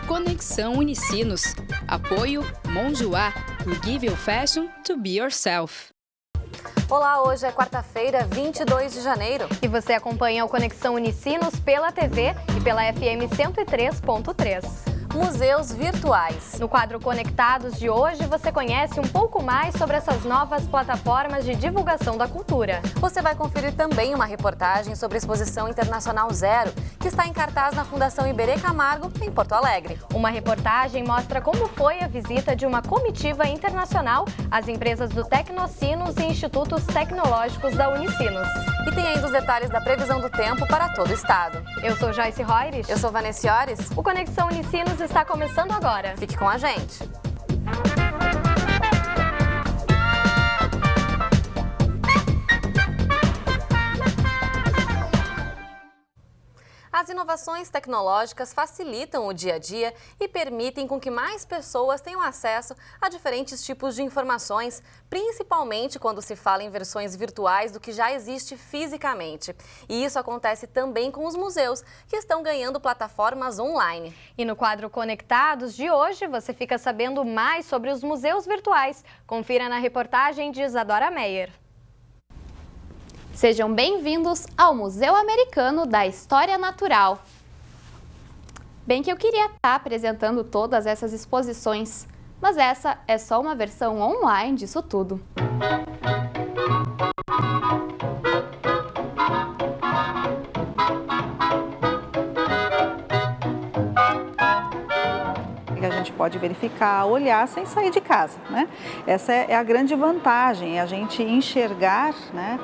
Conexão Unicinos. Apoio Monjoá. We give you fashion to be yourself. Olá, hoje é quarta-feira, 22 de janeiro. E você acompanha o Conexão Unicinos pela TV e pela FM 103.3. Museus virtuais. No quadro Conectados de hoje, você conhece um pouco mais sobre essas novas plataformas de divulgação da cultura. Você vai conferir também uma reportagem sobre a Exposição Internacional Zero, que está em cartaz na Fundação Iberê Camargo, em Porto Alegre. Uma reportagem mostra como foi a visita de uma comitiva internacional às empresas do Tecnocinos e Institutos Tecnológicos da Unicinos. E tem ainda os detalhes da previsão do tempo para todo o estado. Eu sou Joyce Roires. Eu sou Vanessa Iores. O Conexão Unicinos está começando agora. Fique com a gente. As inovações tecnológicas facilitam o dia a dia e permitem com que mais pessoas tenham acesso a diferentes tipos de informações, principalmente quando se fala em versões virtuais do que já existe fisicamente. E isso acontece também com os museus, que estão ganhando plataformas online. E no quadro Conectados de hoje, você fica sabendo mais sobre os museus virtuais. Confira na reportagem de Isadora Meyer. Sejam bem-vindos ao Museu Americano da História Natural. Bem que eu queria estar apresentando todas essas exposições, mas essa é só uma versão online disso tudo. A gente pode verificar, olhar sem sair de casa, né? Essa é a grande vantagem, é a gente enxergar, né,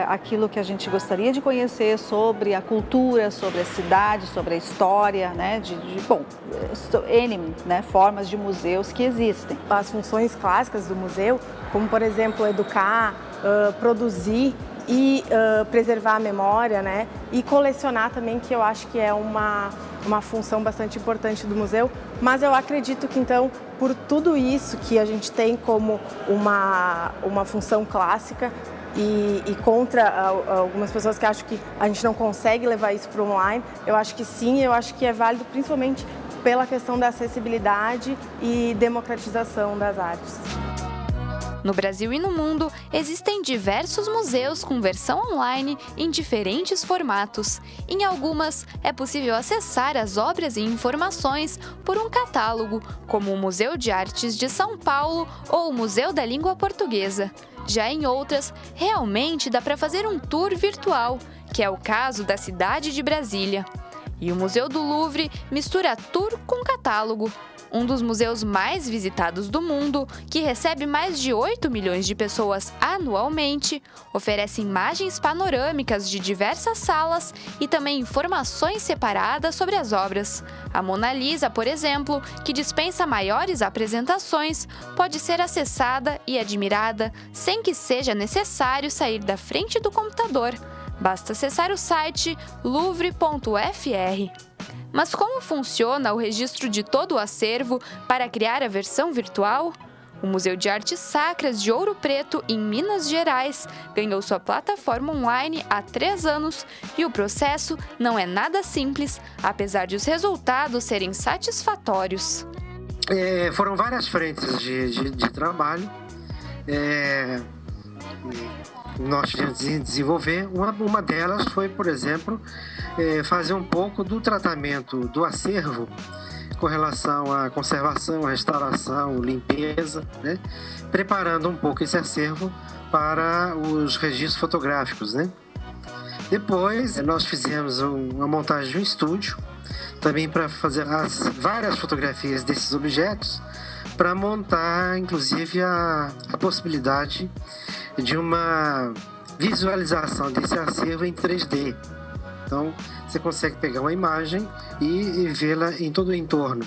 aquilo que a gente gostaria de conhecer sobre a cultura, sobre a cidade, sobre a história, né, N, né, formas de museus que existem. As funções clássicas do museu, como por exemplo educar, produzir e preservar a memória, né, e colecionar também, que eu acho que é uma função bastante importante do museu, mas eu acredito que então, por tudo isso que a gente tem como uma função clássica e contra algumas pessoas que acham que a gente não consegue levar isso para o online, eu acho que sim, eu acho que é válido principalmente pela questão da acessibilidade e democratização das artes. No Brasil e no mundo, existem diversos museus com versão online em diferentes formatos. Em algumas, é possível acessar as obras e informações por um catálogo, como o Museu de Artes de São Paulo ou o Museu da Língua Portuguesa. Já em outras, realmente dá para fazer um tour virtual, que é o caso da cidade de Brasília. E o Museu do Louvre mistura tour com catálogo. Um dos museus mais visitados do mundo, que recebe mais de 8 milhões de pessoas anualmente, oferece imagens panorâmicas de diversas salas e também informações separadas sobre as obras. A Mona Lisa, por exemplo, que dispensa maiores apresentações, pode ser acessada e admirada sem que seja necessário sair da frente do computador. Basta acessar o site louvre.fr. Mas como funciona o registro de todo o acervo para criar a versão virtual? O Museu de Artes Sacras de Ouro Preto, em Minas Gerais, ganhou sua plataforma online há 3 anos e o processo não é nada simples, apesar de os resultados serem satisfatórios. Foram várias frentes de trabalho. Nós tivemos de desenvolver. Uma delas foi, por exemplo, fazer um pouco do tratamento do acervo com relação à conservação, restauração, limpeza, né? Preparando um pouco esse acervo para os registros fotográficos, né? Depois, nós fizemos uma montagem de um estúdio, também para fazer as várias fotografias desses objetos, para montar, inclusive, a possibilidade de uma visualização desse acervo em 3D. Então, você consegue pegar uma imagem e vê-la em todo o entorno.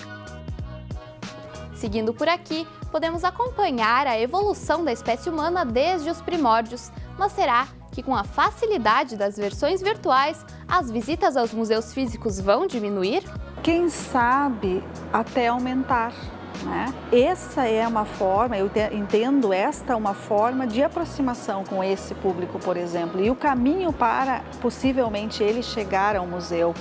Seguindo por aqui, podemos acompanhar a evolução da espécie humana desde os primórdios, mas será que com a facilidade das versões virtuais, as visitas aos museus físicos vão diminuir? Quem sabe até aumentar, né? Essa é uma forma, eu entendo esta uma forma de aproximação com esse público, por exemplo, e o caminho para possivelmente ele chegar a um museu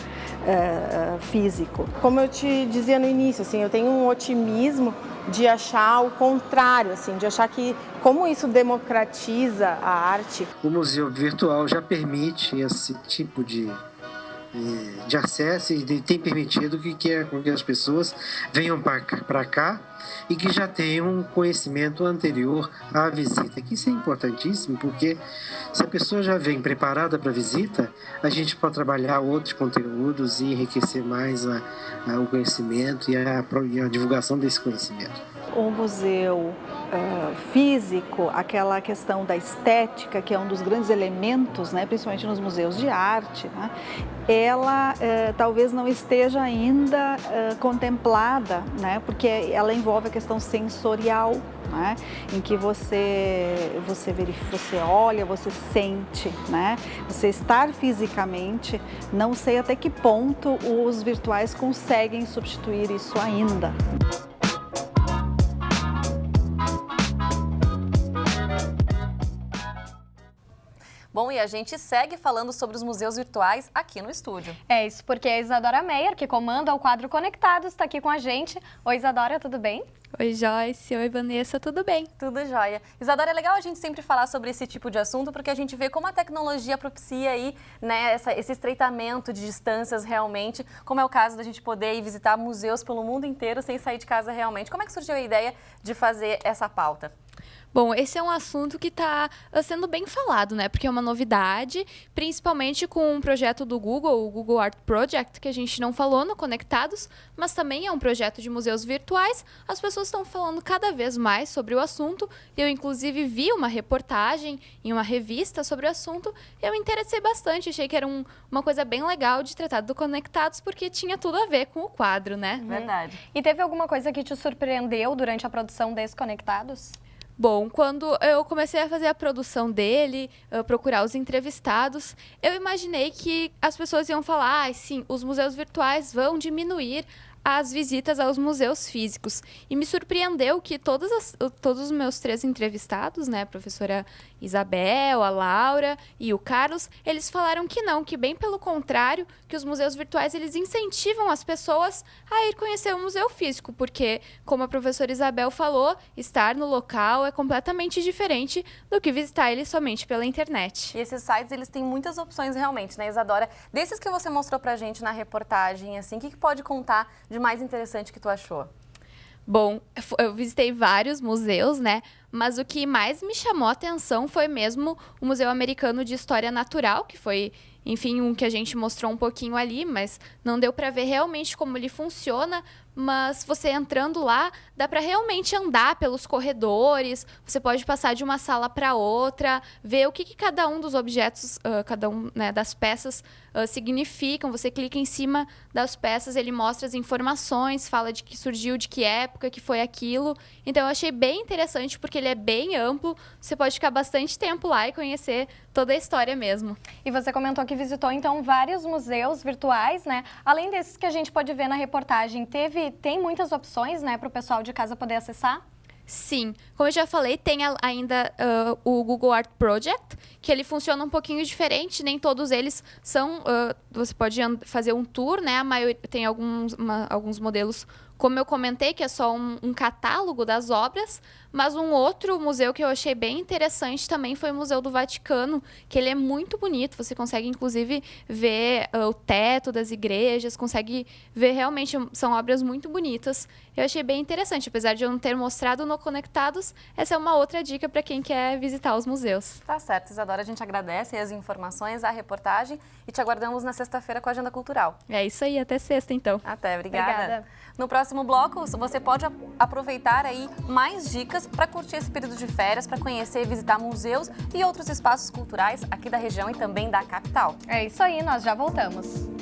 físico. Como eu te dizia no início, assim, eu tenho um otimismo de achar o contrário, assim, de achar que como isso democratiza a arte. O museu virtual já permite esse tipo de acesso e tem permitido que as pessoas venham para cá e que já tenham um conhecimento anterior à visita, que isso é importantíssimo, porque se a pessoa já vem preparada para a visita, a gente pode trabalhar outros conteúdos e enriquecer mais o conhecimento e a divulgação desse conhecimento. O museu físico, aquela questão da estética, que é um dos grandes elementos, né, principalmente nos museus de arte, né, ela talvez não esteja ainda contemplada, né, porque ela envolve a questão sensorial, né, em que você olha, você sente, né, você estar fisicamente. Não sei até que ponto os virtuais conseguem substituir isso ainda. Bom, e a gente segue falando sobre os museus virtuais aqui no estúdio. É isso, porque a Isadora Meyer, que comanda o quadro Conectados, está aqui com a gente. Oi, Isadora, tudo bem? Oi, Joyce. Oi, Vanessa. Tudo bem? Tudo jóia. Isadora, é legal a gente sempre falar sobre esse tipo de assunto, porque a gente vê como a tecnologia propicia aí, né, esse estreitamento de distâncias realmente, como é o caso da gente poder ir visitar museus pelo mundo inteiro sem sair de casa realmente. Como é que surgiu a ideia de fazer essa pauta? Bom, esse é um assunto que está sendo bem falado, né? Porque é uma novidade, principalmente com um projeto do Google, o Google Art Project, que a gente não falou no Conectados, mas também é um projeto de museus virtuais. As pessoas estão falando cada vez mais sobre o assunto. Eu, inclusive, vi uma reportagem em uma revista sobre o assunto e eu me interessei bastante. Achei que era uma coisa bem legal de tratar do Conectados, porque tinha tudo a ver com o quadro, né? Verdade. E teve alguma coisa que te surpreendeu durante a produção desse Conectados? Bom, quando eu comecei a fazer a produção dele, procurar os entrevistados, eu imaginei que as pessoas iam falar, sim, os museus virtuais vão diminuir as visitas aos museus físicos. E me surpreendeu que todos os meus 3 entrevistados, né, a professora Isabel, a Laura e o Carlos, eles falaram que não, que bem pelo contrário, que os museus virtuais eles incentivam as pessoas a ir conhecer o museu físico, porque, como a professora Isabel falou, estar no local é completamente diferente do que visitar ele somente pela internet. E esses sites, eles têm muitas opções realmente, né, Isadora? Desses que você mostrou pra gente na reportagem, assim, o que pode contar de mais interessante que tu achou? Bom, eu visitei vários museus, né? Mas o que mais me chamou a atenção foi mesmo o Museu Americano de História Natural, que foi, enfim, um que a gente mostrou um pouquinho ali, mas não deu para ver realmente como ele funciona. Mas você entrando lá, dá para realmente andar pelos corredores, você pode passar de uma sala para outra, ver o que cada um dos objetos, cada um, né, das peças significam. Você clica em cima das peças, ele mostra as informações, fala de que surgiu, de que época, que foi aquilo. Então eu achei bem interessante, porque ele é bem amplo, você pode ficar bastante tempo lá e conhecer toda a história mesmo. E você comentou que visitou, então, vários museus virtuais, né? Além desses que a gente pode ver na reportagem, tem muitas opções, né, para o pessoal de casa poder acessar? Sim, como eu já falei, tem ainda o Google Art Project, que ele funciona um pouquinho diferente, nem todos eles são, você pode fazer um tour, né, tem alguns modelos, como eu comentei, que é só um catálogo das obras, mas um outro museu que eu achei bem interessante também foi o Museu do Vaticano, que ele é muito bonito, você consegue inclusive ver o teto das igrejas, consegue ver realmente, são obras muito bonitas. Eu achei bem interessante, apesar de eu não ter mostrado no Conectados, essa é uma outra dica para quem quer visitar os museus. Tá certo, Isadora, a gente agradece as informações, a reportagem e te aguardamos na sexta-feira com a Agenda Cultural. É isso aí, até sexta então. Até, obrigada. No próximo bloco, você pode aproveitar aí mais dicas para curtir esse período de férias, para conhecer e visitar museus e outros espaços culturais aqui da região e também da capital. É isso aí, nós já voltamos.